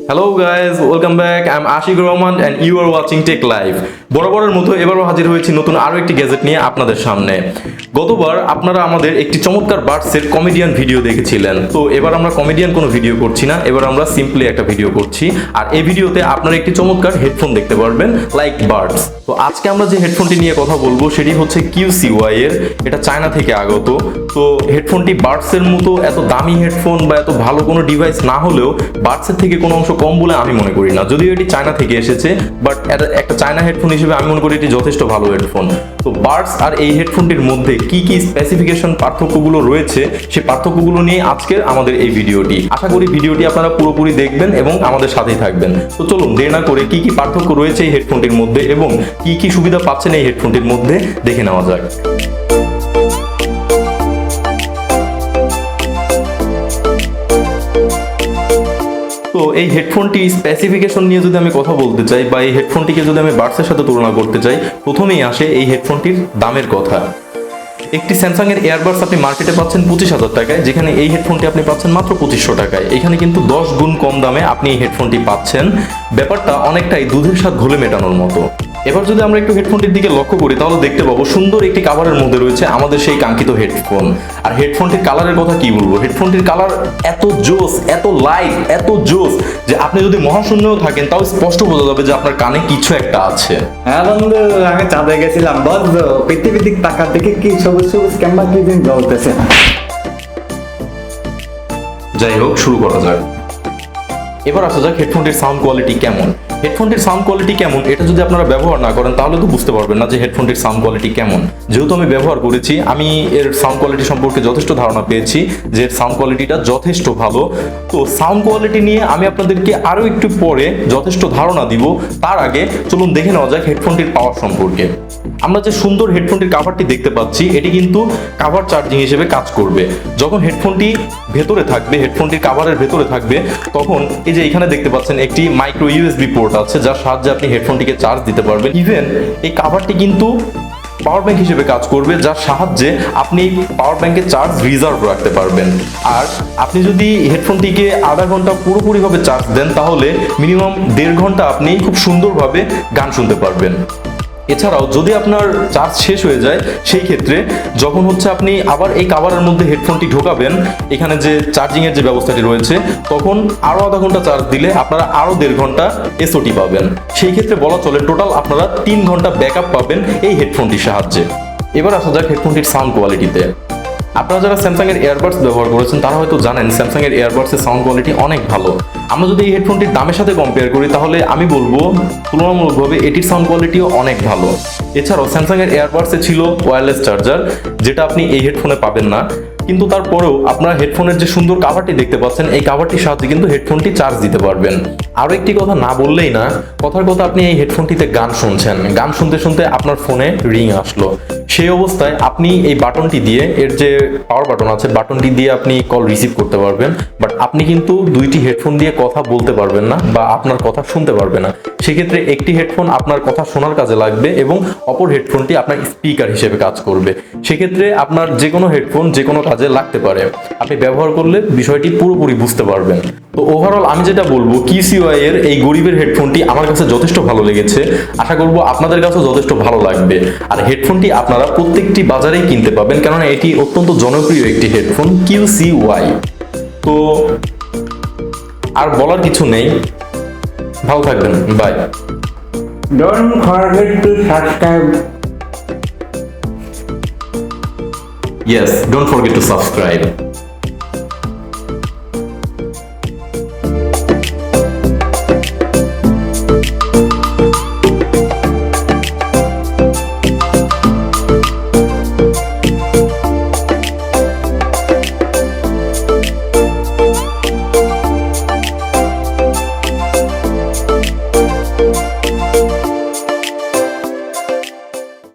Hello guys, welcome back. I'm Acekool and you are watching Tech Life. বরাবরের মতো এবারও হাজির হয়েছি নতুন আরো একটি গ্যাজেট নিয়ে আপনাদের সামনে। গতবার আপনারা আমাদের একটি চমৎকার বাডসের কমেডিয়ান ভিডিও দেখেছিলেন। তো এবার আমরা কমেডিয়ান কোনো ভিডিও করছি না, এবার আমরা সিম্পলি একটা ভিডিও করছি। আর এই ভিডিওতে আপনারা একটি চমৎকার হেডফোন দেখতে পারবেন লাইক বাডস। তো আজকে আমরা যে হেডফোনটি নিয়ে কথা বলবো সেটি হচ্ছে QCY এর, এটা চায়না থেকে আগত। তো হেডফোনটি বাডসের মতো এত দামি হেডফোন বা এত ভালো কোনো ডিভাইস না হলেও বাডসের থেকে কোনো অংশ কম বলে আমি মনে করি না, যদিও এটি চায়না থেকে এসেছে, বাট একটা চায়না হেডফোন হিসেবে আমি মনে করি এটি যথেষ্ট ভালো হেডফোন। তো বাডস আর এই হেডফোনটির মধ্যে কি কি স্পেসিফিকেশন পার্থক্যগুলো রয়েছে সেই পার্থক্যগুলো নিয়ে আজকের আমাদের এই ভিডিওটি। আশা করি ভিডিওটি আপনারা পুরোপুরি দেখবেন এবং আমাদের সাথেই থাকবেন। তো চলুন দেরি না করে কি কি পার্থক্য রয়েছে এই হেডফোনটির মধ্যে এবং কি কি সুবিধা পাচ্ছেন এই হেডফোনটির মধ্যে দেখে নেওয়া যাক। তো এই হেডফোনটি স্পেসিফিকেশন নিয়ে যদি আমি কথা বলতে চাই বা এই হেডফোনটিকে যদি আমি বাডসের সাথে তুলনা করতে চাই, প্রথমেই আসে এই হেডফোনটির দামের কথা। একটি স্যামসাং এর এয়ারবাডস আপনি মার্কেটে পাচ্ছেন 25,000 টাকায়, যেখানে এই হেডফোনটি আপনি পাচ্ছেন মাত্র 2500 টাকায়। এখানে কিন্তু 10 গুণ কম দামে আপনি এই হেডফোনটি পাচ্ছেন। ব্যাপারটা অনেকটাই দুধের স্বাদ ঘোলে মেটানোর মতো। এবার যদি আমরা একটু হেডফোনটির দিকে লক্ষ্য করি তাহলে দেখতে পাবো সুন্দর একটি কাভারের মধ্যে রয়েছে আমাদের সেই কাঙ্ক্ষিত হেডফোন। আর হেডফোনটির কালারের কথা কি বলবো, হেডফোনটির কালার এত জোস, এত লাইট, এত জোস যে আপনি যদি মহাশূন্যও থাকেন তাও স্পষ্ট বোঝা যাবে যে আপনার কানে কিছু একটা আছে। হ্যাঁ বন্ধু, আমি চাঁদে গেছিলাম, বন্ধু পৃথিবীর দিক টাকা দেখে কি সবুজ সবুজ ক্যাম্বা কি দিন জ্বলতেছে। যাই হোক, শুরু করা যাক। এবার আসা যাক হেডফোনটির সাউন্ড কোয়ালিটি কেমন। হেডফোনটির সাউন্ড কোয়ালিটি কেমন এটা যদি আপনারা ব্যবহার না করেন তাহলে তো বুঝতে পারবেন না যে হেডফোনটির সাউন্ড কোয়ালিটি কেমন। যেহেতু আমি ব্যবহার করেছি, আমি এর সাউন্ড কোয়ালিটি সম্পর্কে যথেষ্ট ধারণা পেয়েছি যে এর সাউন্ড কোয়ালিটিটা যথেষ্ট ভালো। তো সাউন্ড কোয়ালিটি নিয়ে আমি আপনাদেরকে আরও একটু পরে যথেষ্ট ধারণা দিব। তার আগে চলুন দেখে নেওয়া যাক হেডফোনটির পাওয়ার সম্পর্কে। আমরা যে সুন্দর হেডফোনটির কাভারটি দেখতে পাচ্ছি এটি কিন্তু কাভার চার্জিং হিসেবে কাজ করবে। যখন হেডফোনটি ভেতরে থাকবে, হেডফোনটির কাভারের ভেতরে থাকবে, তখন এই যে এখানে দেখতে পাচ্ছেন একটি মাইক্রো ইউএসবি পোর্ট আছে যার সাহায্যে আপনি হেডফোনটিকে চার্জ দিতে পারবেন। ইভেন এই কাভারটি কিন্তু পাওয়ার ব্যাংক হিসেবে কাজ করবে, যার সাহায্যে আপনি পাওয়ার ব্যাংকে চার্জ রিজার্ভ রাখতে পারবেন। আর আপনি যদি হেডফোনটিকে আধা ঘন্টা পুরোপুরিভাবে চার্জ দেন তাহলে মিনিমাম 1.5 ঘন্টা আপনি খুব সুন্দরভাবে গান শুনতে পারবেন। এছাড়াও যদি আপনার চার্জ শেষ হয়ে যায় সেই ক্ষেত্রে যখন হচ্ছে আপনি আবার এই কাভারের মধ্যে হেডফোনটি ঢোকাবেন, এখানে যে চার্জিংয়ের যে ব্যবস্থাটি রয়েছে, তখন আরও আধা ঘন্টা চার্জ দিলে আপনারা আরও 1.5 ঘন্টা এসওটি পাবেন। সেই ক্ষেত্রে বলা চলে টোটাল আপনারা 3 ঘন্টা ব্যাকআপ পাবেন এই হেডফোনটির সাহায্যে। এবার আসা যাক হেডফোনটির সাউন্ড কোয়ালিটিতে। আপনারা যারা স্যামসাং এর এয়ারবাডস ব্যবহার করেছেন তারা হয়তো জানেন স্যামসাং এর এয়ারবাডসের সাউন্ড কোয়ালিটি অনেক ভালো। আমরা যদি এই হেডফোনটির দামের সাথে কম্পেয়ার করি তাহলে আমি বলবো তুলনামূলকভাবে এটির সাউন্ড কোয়ালিটিও অনেক ভালো। এছাড়াও স্যামসাং এর এয়ারবাডসে ছিল ওয়্যারলেস চার্জার, যেটা আপনি এই হেডফোনে পাবেন না। কিন্তু তারপরেও আপনারা হেডফোনের যে সুন্দর কাভারটি দেখতে পাচ্ছেন এই কাভারটির সাহায্যে কিন্তু হেডফোনটি চার্জ দিতে পারবেন। আরও একটি কথা না বললেই না, কথার কথা আপনি এই হেডফোনটিতে গান শুনছেন, গান শুনতে শুনতে আপনার ফোনে রিং আসলো, সেই অবস্থায় আপনি এই বাটনটি দিয়ে, এর যে পাওয়ার বাটন আছে বাটনটি দিয়ে আপনি কল রিসিভ করতে পারবেন, বাট আপনি কিন্তু দুইটি হেডফোন দিয়ে কথা বলতে পারবেন না বা আপনার কথা শুনতে পারবেন না। সেক্ষেত্রে একটি হেডফোন আপনার কথা শোনার কাজে লাগবে এবং অপর হেডফোনটি আপনার স্পিকার হিসেবে কাজ করবে। সেক্ষেত্রে আপনার যে কোনো হেডফোন যে কোনো কাজে লাগতে পারে, আপনি ব্যবহার করলে বিষয়টি পুরোপুরি বুঝতে পারবেন। তো ওভারঅল আমি যেটা বলবো, QCY এর এই গরিবের হেডফোনটি আমার কাছে যথেষ্ট ভালো লেগেছে, আশা করবো আপনাদের কাছেও যথেষ্ট ভালো লাগবে। আর হেডফোনটি আপনারা প্রত্যেকটি বাজারেই কিনতে পাবেন, কারণ এটি অত্যন্ত জনপ্রিয় একটি হেডফোন QCY। তো আর বলার কিছু নেই, ভালো থাকবেন, by. Don't forget to subscribe. Yes, don't forget to subscribe.